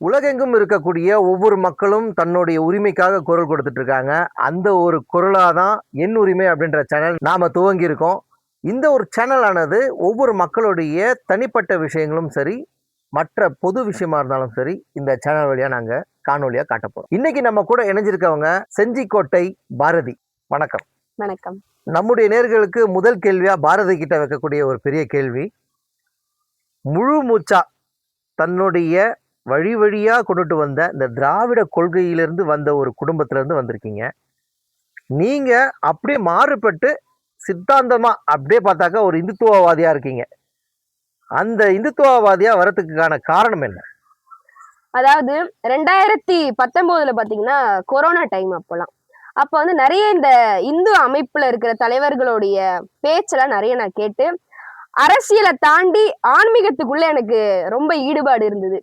உலகெங்கும் இருக்கக்கூடிய ஒவ்வொரு மக்களும் தன்னுடைய உரிமைக்காக குரல் கொடுத்துட்டு இருக்காங்க. அந்த ஒரு குரலா தான் என் உரிமை அப்படின்ற சேனல் நாம துவங்கி இருக்கோம். இந்த ஒரு சேனல் ஆனது ஒவ்வொரு மக்களுடைய தனிப்பட்ட விஷயங்களும் சரி, மற்ற பொது விஷயமா இருந்தாலும் சரி, இந்த சேனல் வழியா நாங்க காணொளியா காட்ட போறோம். இன்னைக்கு நம்ம கூட இணைஞ்சிருக்கவங்க செஞ்சிக்கோட்டை பாரதி. வணக்கம். வணக்கம். நம்முடைய நேர்களுக்கு முதல் கேள்வியா பாரதி கிட்ட வைக்கக்கூடிய ஒரு பெரிய கேள்வி, முழு மூச்சா தன்னுடைய வழி வழியா கொண்டுட்டு வந்த இந்த திராவிட கொள்கையிலிருந்து வந்த ஒரு குடும்பத்துல இருந்து வந்திருக்கீங்க. நீங்க அப்படியே மாறுபட்டு சித்தாந்தமா அப்படியே பார்த்தாக்கா ஒரு இந்துத்துவவாதியா இருக்கீங்க. அந்த இந்துத்துவவாதியா வரதுக்கான காரணம் என்ன? அதாவது 2019 பாத்தீங்கன்னா கொரோனா டைம் அப்போலாம். அப்ப வந்து நிறைய இந்த இந்து அமைப்புல இருக்கிற தலைவர்களுடைய பேச்செல்லாம் நிறைய நான் கேட்டு, அரசியலை தாண்டி ஆன்மீகத்துக்குள்ள எனக்கு ரொம்ப ஈடுபாடு இருந்தது.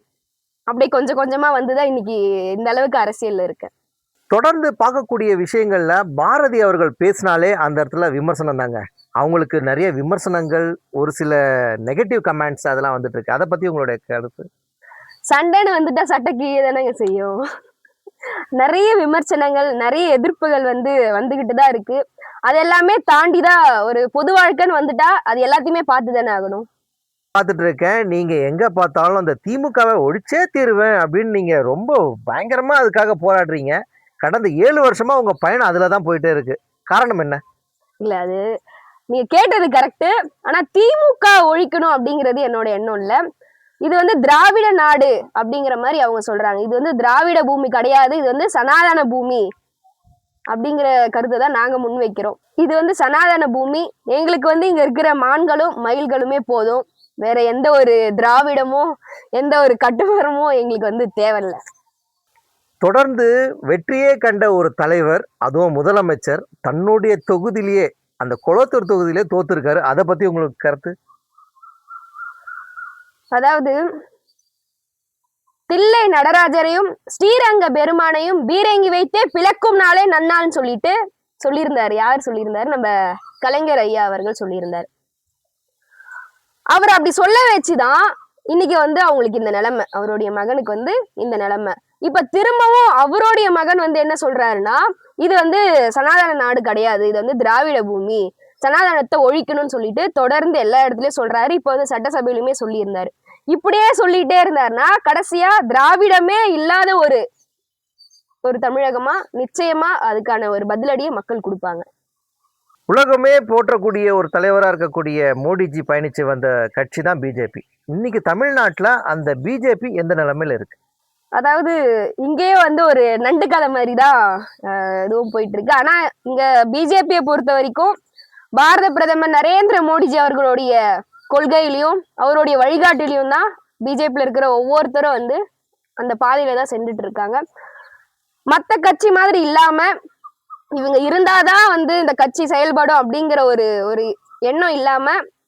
அப்படியே கொஞ்சம் கொஞ்சமா வந்துதான் இன்னைக்கு இந்த அளவுக்கு அரசியல்ல இருக்கேன். தொடர்ந்து பார்க்கக்கூடிய விஷயங்கள்ல பாரதி அவர்கள் பேசினாலே அந்த இடத்துல விமர்சனம் தாங்க. அவங்களுக்கு நிறைய விமர்சனங்கள், ஒரு சில நெகட்டிவ் கமெண்ட்ஸ் அதெல்லாம் வந்துட்டு இருக்கு. அதை பத்தி உங்களுடைய கருத்து? சண்டைன்னு வந்துட்டா சட்டை கீழே தானேங்க செய்யும். நிறைய விமர்சனங்கள், நிறைய எதிர்ப்புகள் வந்துகிட்டு தான் இருக்கு. அது எல்லாமே தாண்டிதான் ஒரு பொது வாழ்க்கைன்னு வந்துட்டா அது எல்லாத்தையுமே பார்த்து தானே ஆகணும். பார்த்துட்டு இருக்கேன். நீங்க எங்க பார்த்தாலும் அந்த திமுகவை ஒழிச்சே தீருவேன் அப்படின்னு நீங்க ரொம்ப பயங்கரமா அதுக்காக போராடுறீங்க. கடந்த 7 வருஷமா உங்க பயணம் அதுலதான் போயிட்டே இருக்கு. காரணம் என்ன? இல்ல, அது நீங்க கேட்டது கரெக்ட். ஆனா திமுக ஒழிக்கணும் அப்படிங்கிறது என்னோட எண்ணம் இல்ல. இது வந்து திராவிட நாடு அப்படிங்கிற மாதிரி அவங்க சொல்றாங்க. இது வந்து திராவிட பூமி கிடையாது, இது வந்து சனாதன பூமி அப்படிங்கிற கருத்தை தான் நாங்க முன்வைக்கிறோம். இது வந்து சனாதன பூமி. எங்களுக்கு வந்து இங்க இருக்கிற மான்களும் மயில்களுமே போதும். வேற எந்த ஒரு திராவிடமோ எந்த ஒரு கட்டுமரமோ எங்களுக்கு வந்து தேவையில்லை. தொடர்ந்து வெற்றியே கண்ட ஒரு தலைவர், அதுவும் முதலமைச்சர் தன்னுடைய தொகுதியிலேயே, அந்த குளத்தூர் தொகுதியிலே தோத்துருக்காரு. அதை பத்தி உங்களுக்கு கருத்து? அதாவது தில்லை நடராஜரையும் ஸ்ரீரங்க பெருமானையும் பீரங்கி வைத்தே பிளக்கும் நாளே நன்னான்னு சொல்லியிருந்தாரு. யார் சொல்லியிருந்தாரு? நம்ம கலைஞர் ஐயா அவர்கள் சொல்லியிருந்தார். அவர் அப்படி சொல்ல வச்சுதான் இன்னைக்கு வந்து அவங்களுக்கு இந்த நிலைமை, அவருடைய மகனுக்கு வந்து இந்த நிலைமை. இப்ப திரும்பவும் அவருடைய மகன் வந்து என்ன சொல்றாருன்னா, இது வந்து சனாதன நாடு கிடையாது, இது வந்து திராவிட பூமி, சனாதனத்தை ஒழிக்கணும்னு சொல்லிட்டு தொடர்ந்து எல்லா இடத்துலயும் சொல்றாரு. இப்ப வந்து சட்டசபையிலுமே சொல்லியிருந்தாரு. இப்படியே சொல்லிட்டே இருந்தாருன்னா கடைசியா திராவிடமே இல்லாத ஒரு தமிழகமா நிச்சயமா அதுக்கான ஒரு பதிலடியை மக்கள் கொடுப்பாங்க. உலகமே போற்றக்கூடிய ஒரு தலைவரா இருக்கக்கூடிய மோடிஜி பயணிச்சு வந்த கட்சி தான் பிஜேபி. இன்னைக்கு தமிழ்நாட்டுல அந்த பிஜேபி எந்த நிலைமையில இருக்கு? அதாவது இங்கேயே வந்து ஒரு நண்டு கதை மாதிரிதான் இதுவும் போயிட்டு இருக்கு. ஆனா இங்க பிஜேபியை பொறுத்த வரைக்கும் பாரத பிரதமர் நரேந்திர மோடிஜி அவர்களுடைய கொள்கையிலையும் அவருடைய வழிகாட்டிலையும் தான் பிஜேபியில இருக்கிற ஒவ்வொருத்தரும் வந்து அந்த பாதையில தான் சென்றுட்டு இருக்காங்க. மத்த கட்சி மாதிரி இல்லாம இவங்க இருந்தாதான் வந்து இந்த கட்சி செயல்படும் அப்படிங்கிற ஒரு எண்ணம் இல்லாம,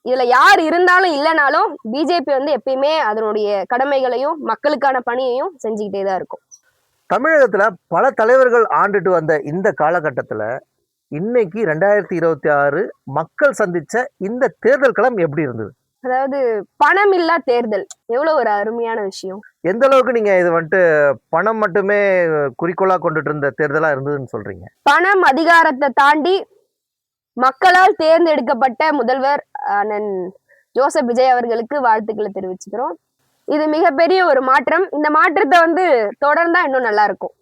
இதுல யார் இருந்தாலும் இல்லைனாலும் பிஜேபி வந்து எப்பயுமே அதனுடைய கடமைகளையும் மக்களுக்கான பணியையும் செஞ்சுக்கிட்டே தான் இருக்கும். தமிழகத்துல பல தலைவர்கள் ஆண்டுட்டு வந்த இந்த காலகட்டத்துல இன்னைக்கு 2026 மக்கள் சந்திச்ச இந்த தேர்தல் களம் எப்படி இருந்தது? அதாவது பணம் இல்லா தேர்தல் எவ்வளவு ஒரு அருமையான விஷயம். எந்த அளவுக்கு நீங்க இது வந்துட்டு பணம் மட்டுமே குறிக்கோளா கொண்டுட்டு இருந்த தேர்தலா இருந்ததுன்னு சொல்றீங்க? பணம் அதிகாரத்தை தாண்டி மக்களால் தேர்ந்தெடுக்கப்பட்ட முதல்வர் அண்ணன் ஜோசப் விஜய் அவர்களுக்கு வாழ்த்துக்களை தெரிவிச்சுக்கிறோம். இது மிகப்பெரிய ஒரு மாற்றம். இந்த மாற்றத்தை வந்து தொடர்ந்தா இன்னும் நல்லா இருக்கும்.